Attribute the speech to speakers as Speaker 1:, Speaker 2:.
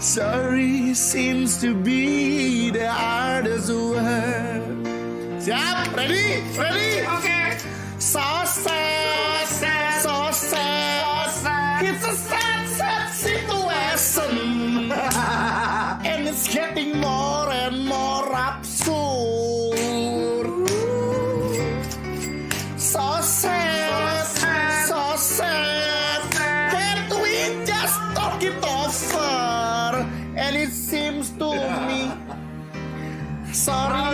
Speaker 1: Sorry seems to be the hardest word. Siap? Ready? Ready?
Speaker 2: Okay.
Speaker 1: So sad, so sad. It's a sad situation. And it's getting more and more absurd. So sad, so sad. Can't we just talk it over? And it seems to me, sorry